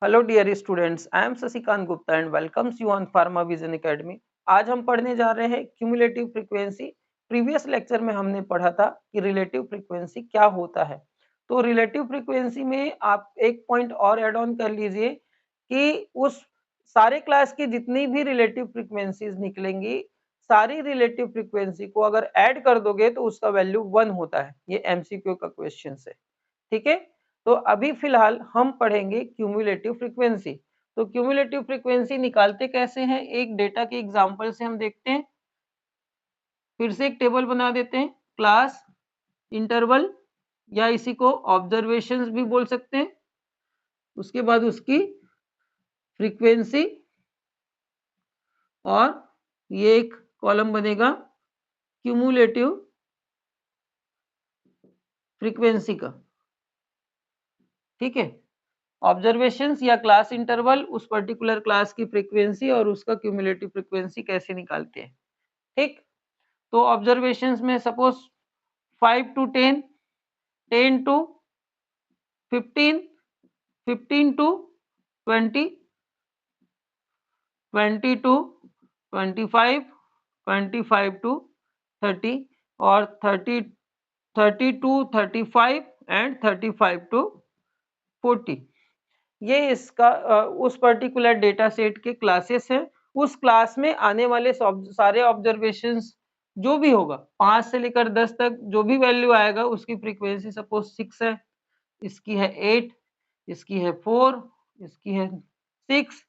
Hello dear students, I am Shashikant Gupta and welcomes you on pharma vision academy. आज हम पढ़ने जा रहे हैं क्यूमुलेटिव फ्रीक्वेंसी। प्रीवियस लेक्चर में हमने पढ़ा था कि रिलेटिव फ्रीक्वेंसी क्या होता है। तो रिलेटिव फ्रीक्वेंसी में आप एक पॉइंट और ऐड ऑन कर लीजिए कि उस सारे क्लास की जितनी भी रिलेटिव फ्रीक्वेंसीज निकलेंगी, सारी रिलेटिव फ्रीक्वेंसी को अगर ऐड कर दोगे तो उसका वैल्यू 1 होता है। ये एमसीक्यू का क्वेश्चन है, ठीक है। तो अभी फिलहाल हम पढ़ेंगे क्यूमुलेटिव फ्रीक्वेंसी। तो क्यूमुलेटिव फ्रीक्वेंसी निकालते कैसे हैं, एक डेटा के एग्जांपल से हम देखते हैं। फिर से एक टेबल बना देते हैं, क्लास, इंटरवल या इसी को ऑब्जर्वेशंस भी बोल सकते हैं। उसके बाद उसकी फ्रीक्वेंसी और ये एक कॉलम बनेगा क्यूमुलेटिव फ्रीक्वेंसी का, ठीक है। ऑब्जर्वेशंस या क्लास इंटरवल, उस पर्टिकुलर क्लास की फ्रीक्वेंसी और उसका क्यूमुलेटिव फ्रीक्वेंसी कैसे निकालते हैं, ठीक। तो ऑब्जर्वेशंस में suppose 5 to 10, 10 to 15, 15 to 20, 20 to 25, 25 to 30 और 30, 30 टू 35 एंड 35 टू 40। ये इसका उस पर्टिकुलर डेटा सेट के क्लासेस हैं। उस क्लास में आने वाले सारे ऑब्जर्वेशंस जो भी होगा, 5 से लेकर 10 तक जो भी वैल्यू आएगा उसकी फ्रीक्वेंसी सपोज 6 है, इसकी है 8, इसकी है 4, इसकी है 6,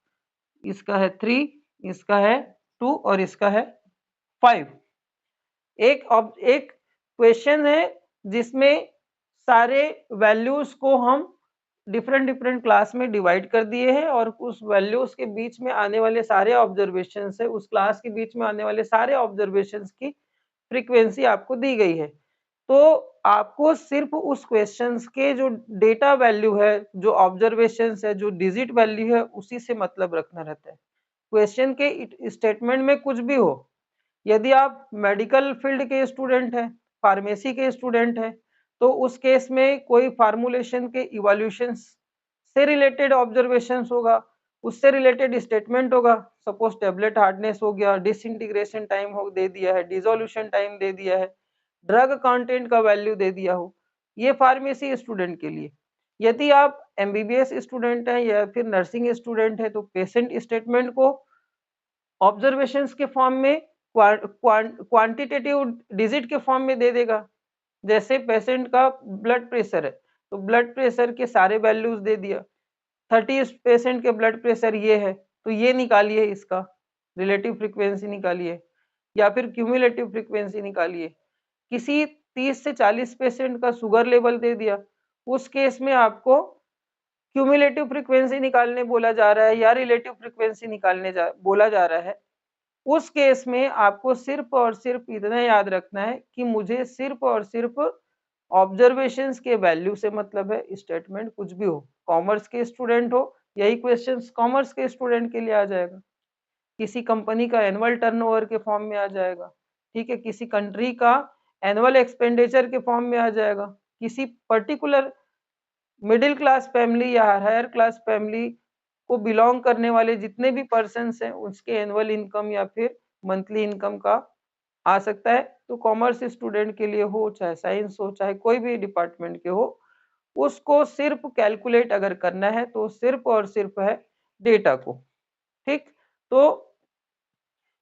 इसका है 3, इसका है 2 और इसका है 5। एक क्वेश्चन है जिसमें सारे वैल्यूज को हम डिफरेंट डिफरेंट क्लास में डिवाइड कर दिए हैं और उस वैल्यूज के बीच में आने वाले सारे ऑब्जर्वेशन है, उस क्लास के बीच में आने वाले सारे ऑब्जर्वेशन की फ्रीक्वेंसी आपको दी गई है। तो आपको सिर्फ उस क्वेश्चंस के जो डेटा वैल्यू है, जो ऑब्जर्वेशन है, जो डिजिट वैल्यू है, उसी से मतलब रखना रहता है। क्वेश्चन के स्टेटमेंट में कुछ भी हो, यदि आप मेडिकल फील्ड के स्टूडेंट हैं, फार्मेसी के स्टूडेंट हैं, तो उस केस में कोई फार्मूलेशन के इवोल्यूशन से रिलेटेड ऑब्जर्वेशंस होगा, उससे रिलेटेड स्टेटमेंट होगा। सपोज टेबलेट हार्डनेस हो गया, डिसइंटीग्रेशन टाइम हो दे दिया है, डिसोल्यूशन टाइम दे दिया है, ड्रग कंटेंट का वैल्यू दे दिया हो। ये फार्मेसी स्टूडेंट के लिए। यदि आप एमबीबीएस स्टूडेंट हैं या फिर नर्सिंग स्टूडेंट है तो पेशेंट स्टेटमेंट को ऑब्जर्वेशंस के फॉर्म में क्वांटिटेटिव डिजिट के फॉर्म में दे देगा। जैसे पेशेंट का ब्लड प्रेशर है तो ब्लड प्रेशर के सारे वैल्यूज दे दिया, 30 पेशेंट के ब्लड प्रेशर ये है तो ये निकालिए, इसका रिलेटिव फ्रीक्वेंसी निकालिए या फिर क्यूमुलेटिव फ्रीक्वेंसी निकालिए। किसी 30 से 40 पेशेंट का शुगर लेवल दे दिया, उस केस में आपको क्यूमुलेटिव फ्रीक्वेंसी निकालने बोला जा रहा है या रिलेटिव फ्रीक्वेंसी निकालने बोला जा रहा है। उस केस में आपको सिर्फ और सिर्फ इतना याद रखना है कि मुझे सिर्फ और सिर्फ ऑब्जर्वेशंस के वैल्यू से मतलब है, स्टेटमेंट कुछ भी हो। कॉमर्स के स्टूडेंट हो, यही क्वेश्चंस कॉमर्स के स्टूडेंट के लिए आ जाएगा। किसी कंपनी का एनुअल टर्नओवर के फॉर्म में आ जाएगा, ठीक है। किसी कंट्री का एनुअल एक्सपेंडिचर के फॉर्म में आ जाएगा। किसी पर्टिकुलर मिडिल क्लास फैमिली या हायर क्लास फैमिली को बिलोंग करने वाले जितने भी पर्सन्स हैं उसके एनुअल इनकम या फिर मंथली इनकम का आ सकता है। तो कॉमर्स स्टूडेंट के लिए हो, चाहे साइंस हो, चाहे कोई भी डिपार्टमेंट के हो, उसको सिर्फ कैलकुलेट अगर करना है तो सिर्फ और सिर्फ है डेटा को, ठीक। तो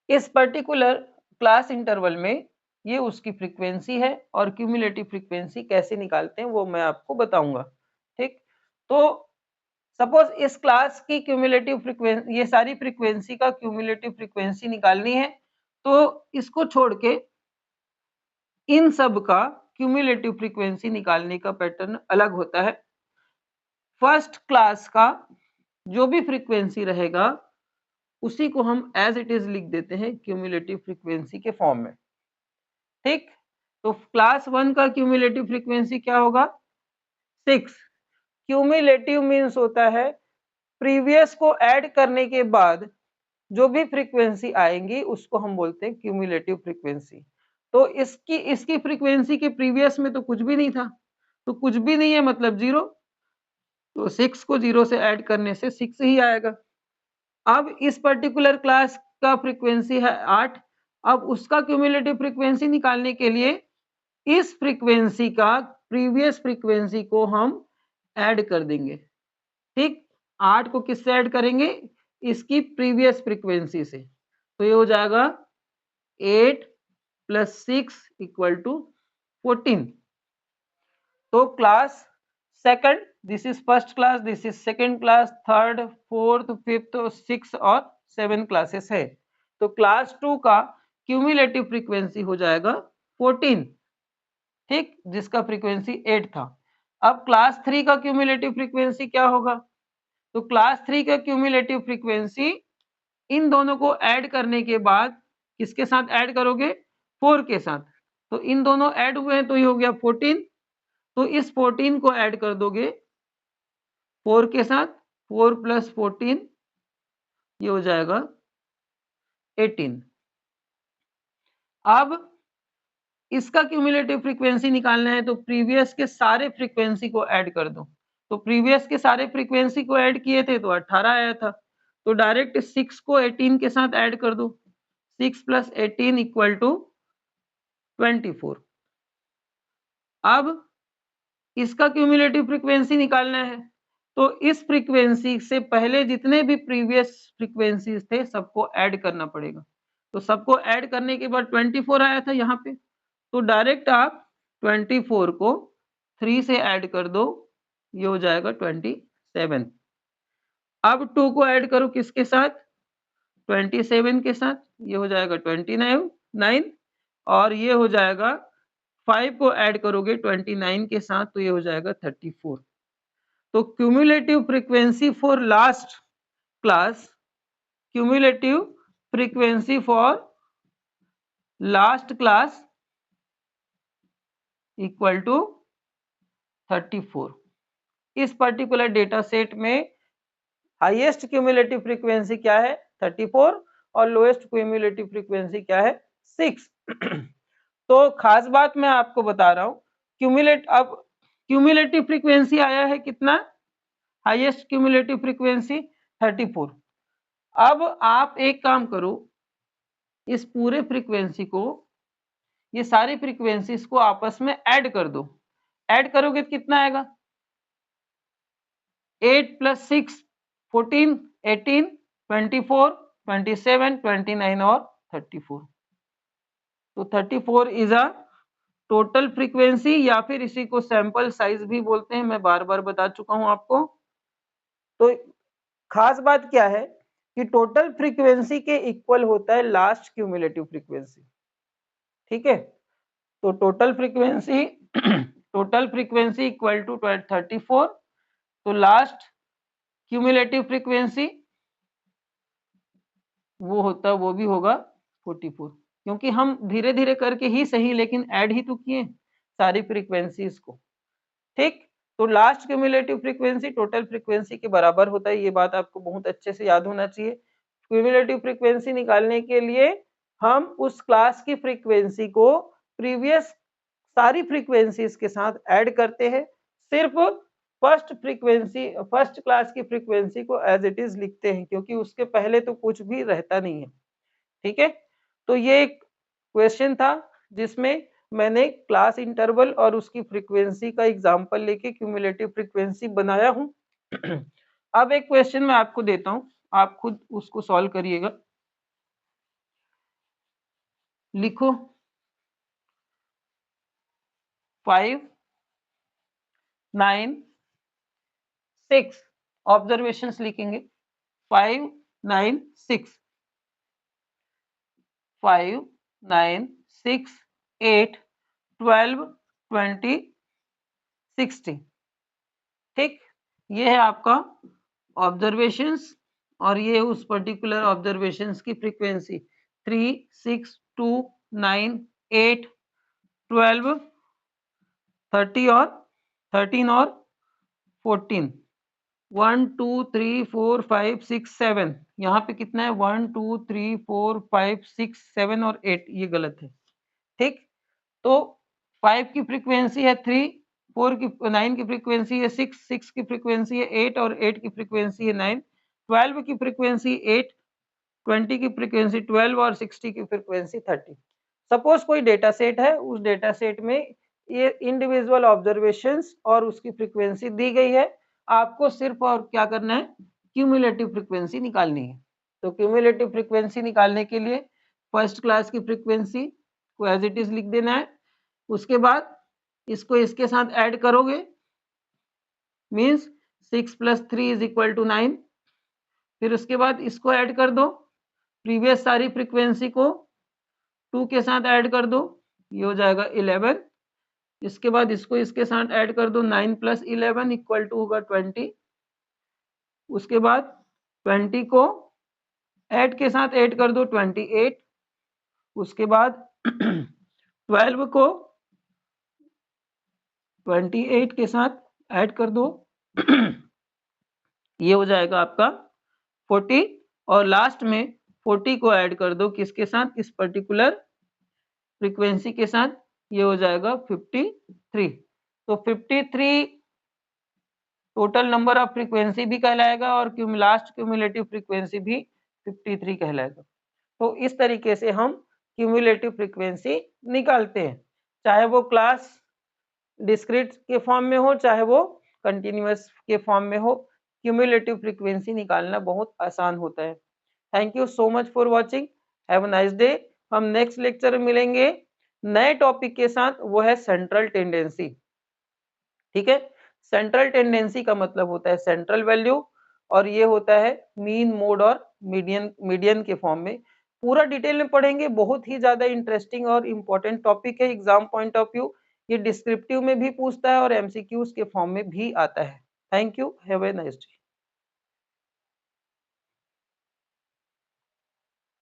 इस पर्टिकुलर क्लास इंटरवल में ये उसकी फ्रीक्वेंसी है और क्यूमुलेटिव फ्रीक्वेंसी कैसे निकालते हैं वो मैं आपको बताऊंगा, ठीक। तो सपोज इस क्लास की क्यूमुलेटिव फ्रीक्वेंसी, ये सारी फ्रीक्वेंसी का क्यूमुलेटिव फ्रीक्वेंसी निकालनी है, तो इसको छोड़ के इन सब का क्यूमुलेटिव फ्रीक्वेंसी निकालने का पैटर्न अलग होता है। फर्स्ट क्लास का जो भी फ्रीक्वेंसी रहेगा उसी को हम एज इट इज लिख देते हैं क्यूमुलेटिव फ्रीक्वेंसी के फॉर्म में, ठीक। तो क्लास 1 का क्यूमुलेटिव फ्रीक्वेंसी क्या होगा, 6। क्यूमुलेटिव मीन्स होता है प्रीवियस को ऐड करने के बाद जो भी फ्रीक्वेंसी आएंगी उसको हम बोलते हैं क्यूमुलेटिव फ्रीक्वेंसी। तो इसकी फ्रीक्वेंसी के प्रीवियस में तो कुछ भी नहीं था, तो कुछ भी नहीं है मतलब जीरो। तो 6 को 0 से ऐड करने से 6 ही आएगा। अब इस पर्टिकुलर क्लास का फ्रीक्वेंसी है 8। अब उसका क्यूमुलेटिव फ्रीक्वेंसी निकालने के लिए इस फ्रीक्वेंसी का प्रीवियस फ्रीक्वेंसी को हम ऐड कर देंगे। ठीक, 8 को किससे ऐड करेंगे? इसकी प्रीवियस फ्रीक्वेंसी से। तो ये हो जाएगा 8 प्लस 6 इक्वल टू 14। तो class second, this is first class, this is second class, third, fourth, fifth, six और 7 क्लासेस है। तो क्लास 2 का क्यूमुलेटिव फ्रीक्वेंसी हो जाएगा 14, ठीक, जिसका फ्रीक्वेंसी 8 था। अब क्लास 3 का क्यूमुलेटिव फ्रीक्वेंसी क्या होगा? तो क्लास 3 का क्यूमुलेटिव फ्रीक्वेंसी इन दोनों को ऐड करने के बाद किसके साथ ऐड करोगे? 4 के साथ। तो इन दोनों ऐड हुए हैं तो ये हो गया 14। तो इस 14 को ऐड कर दोगे 4 के साथ, 4 प्लस 14 ये हो जाएगा 18। अब इसका क्यूमुलेटिव फ्रीक्वेंसी निकालना है तो प्रीवियस के सारे फ्रीक्वेंसी को ऐड कर दो। तो प्रीवियस के सारे फ्रीक्वेंसी को ऐड किए थे तो 18 आया था। तो डायरेक्ट 6 को 18 के साथ ऐड कर दो। 6 प्लस 18 इक्वल टू 24। अब इसका क्यूमुलेटिव फ्रीक्वेंसी निकालना है तो इस फ्रीक्वेंसी से पहले जितने भी प्रीवियस फ्रीक्वेंसीज थे सबको ऐड करना पड़ेगा। तो सबको ऐड करने के बाद 24 आया था यहाँ पे। तो डायरेक्ट आप 24 को 3 से ऐड कर दो, ये हो जाएगा 27। अब 2 को ऐड करो किसके साथ? 27 के साथ, ये हो जाएगा 29। और ये हो जाएगा 5 को ऐड करोगे 29 के साथ तो ये हो जाएगा 34। तो cumulative frequency for last class, cumulative frequency for last class equal to 34। इस पर्टिकुलर डेटा सेट में हाईएस्ट क्यूमुलेटिव फ्रीक्वेंसी क्या है? 34 और लोएस्ट क्यूमुलेटिव फ्रीक्वेंसी क्या है? 6। तो खास बात मैं आपको बता रहा हूं, अब क्यूमुलेटिव फ्रीक्वेंसी आया है कितना? Highest cumulative frequency 34। अब आप एक काम करो, इस पूरे फ्रीक्वेंसी को, ये सारी फ्रीक्वेंसीज को आपस में ऐड कर दो। ऐड करोगे तो कितना आएगा? 8 प्लस 6 14, 18, 24, 27, 29 और 34। तो 34 इज अ टोटल फ्रीक्वेंसी या फिर इसी को सैंपल साइज भी बोलते हैं, मैं बार बार बता चुका हूं आपको। तो खास बात क्या है कि टोटल फ्रीक्वेंसी के इक्वल होता है लास्ट क्यूमुलेटिव फ्रीक्वेंसी, ठीक है। तो टोटल फ्रीक्वेंसी इक्वल टू 34। तो लास्ट क्यूमुलेटिव फ्रीक्वेंसी वो भी होगा 44, क्योंकि हम धीरे धीरे करके ही सही लेकिन ऐड ही तो किए सारी फ्रीक्वेंसीज को, ठीक। तो last cumulative frequency total frequency के बराबर होता है, ये बात आपको बहुत अच्छे से याद होना चाहिए। क्यूमुलेटिव फ्रीक्वेंसी निकालने के लिए हम उस क्लास की फ्रीक्वेंसी को प्रीवियस सारी फ्रीक्वेंसीज के साथ ऐड करते हैं, सिर्फ फर्स्ट क्लास की फ्रीक्वेंसी को एज इट इज लिखते हैं, क्योंकि उसके पहले तो कुछ भी रहता नहीं है, ठीक है। तो ये एक क्वेश्चन था जिसमें मैंने क्लास इंटरवल और उसकी फ्रीक्वेंसी का एग्जांपल लेके क्यूमुलेटिव फ्रीक्वेंसी बनाया हूं। अब एक क्वेश्चन मैं आपको देता हूं, आप खुद उसको सॉल्व करिएगा। लिखो 5, 9, 6 ऑब्जर्वेशंस लिखेंगे। 5, 9, 6, 5, 9, 6, 8, 12, 20, 60, ठीक। ये है आपका ऑब्जर्वेशंस और ये उस पर्टिकुलर ऑब्जर्वेशंस की फ्रीक्वेंसी 3, 6, 2, 9, 8, 12, 30 और 13 और 14, 1, 2, 3, 4, 5, 6, 7, यहाँ पे कितना है? 1, 2, 3, 4, 5, 6, 7 और 8, ये गलत है, ठीक। तो 5 की फ्रीक्वेंसी है 3, 9 की फ्रीक्वेंसी है 6 की फ्रीक्वेंसी है 8 और 8 की फ्रीक्वेंसी है 9, 12 की फ्रीक्वेंसी 8, 20 की फ्रीक्वेंसी 12 और 60 की फ्रीक्वेंसी 30। सपोज कोई डेटा सेट है, उस डेटा सेट में ये इंडिविजुअल ऑब्जर्वेशंस और उसकी फ्रीक्वेंसी दी गई है। आपको सिर्फ और क्या करना है, क्यूमुलेटिव फ्रीक्वेंसी निकालनी है। तो क्यूमुलेटिव फ्रीक्वेंसी निकालने के लिए फर्स्ट क्लास की फ्रीक्वेंसी को एज इट इज लिख देना है। उसके बाद इसको इसके साथ ऐड करोगे, मीन्स 6 + 3 = 9। फिर उसके बाद इसको ऐड कर दो, प्रीवियस सारी फ्रीक्वेंसी को 2 के साथ ऐड कर दो, ये हो जाएगा 11। इसके बाद इसको इसके साथ ऐड कर दो, 9 + 11 = होगा 20। उसके बाद 20 को 8 के साथ ऐड कर दो, 28। उसके बाद 12 को 28 के साथ ऐड कर दो, ये हो जाएगा आपका 40। और लास्ट में 40 को ऐड कर दो किसके साथ, इस पर्टिकुलर फ्रीक्वेंसी के साथ, ये हो जाएगा 53। तो 53 टोटल नंबर ऑफ फ्रीक्वेंसी भी कहलाएगा और लास्ट क्यूमुलेटिव फ्रीक्वेंसी भी 53 कहलाएगा। तो इस तरीके से हम क्यूमुलेटिव फ्रीक्वेंसी निकालते हैं, चाहे वो क्लास डिस्क्रीट के फॉर्म में हो, चाहे वो कंटिन्यूअस के फॉर्म में हो। क्यूमुलेटिव फ्रीक्वेंसी निकालना बहुत आसान होता है। Thank you so much for watching, have a nice day. हम नेक्स्ट लेक्चर में मिलेंगे नए टॉपिक के साथ, वो है सेंट्रल टेंडेंसी। ठीक है, सेंट्रल टेंडेंसी का मतलब होता है सेंट्रल वैल्यू, और ये होता है मीन, मोड और मीडियन के फॉर्म में। पूरा डिटेल में पढ़ेंगे, बहुत ही ज्यादा इंटरेस्टिंग और इम्पोर्टेंट टॉपिक है एग्जाम पॉइंट ऑफ व्यू। ये डिस्क्रिप्टिव में भी पूछता है और एमसीक्यूज के फॉर्म में भी आता है। Thank you, have a nice day.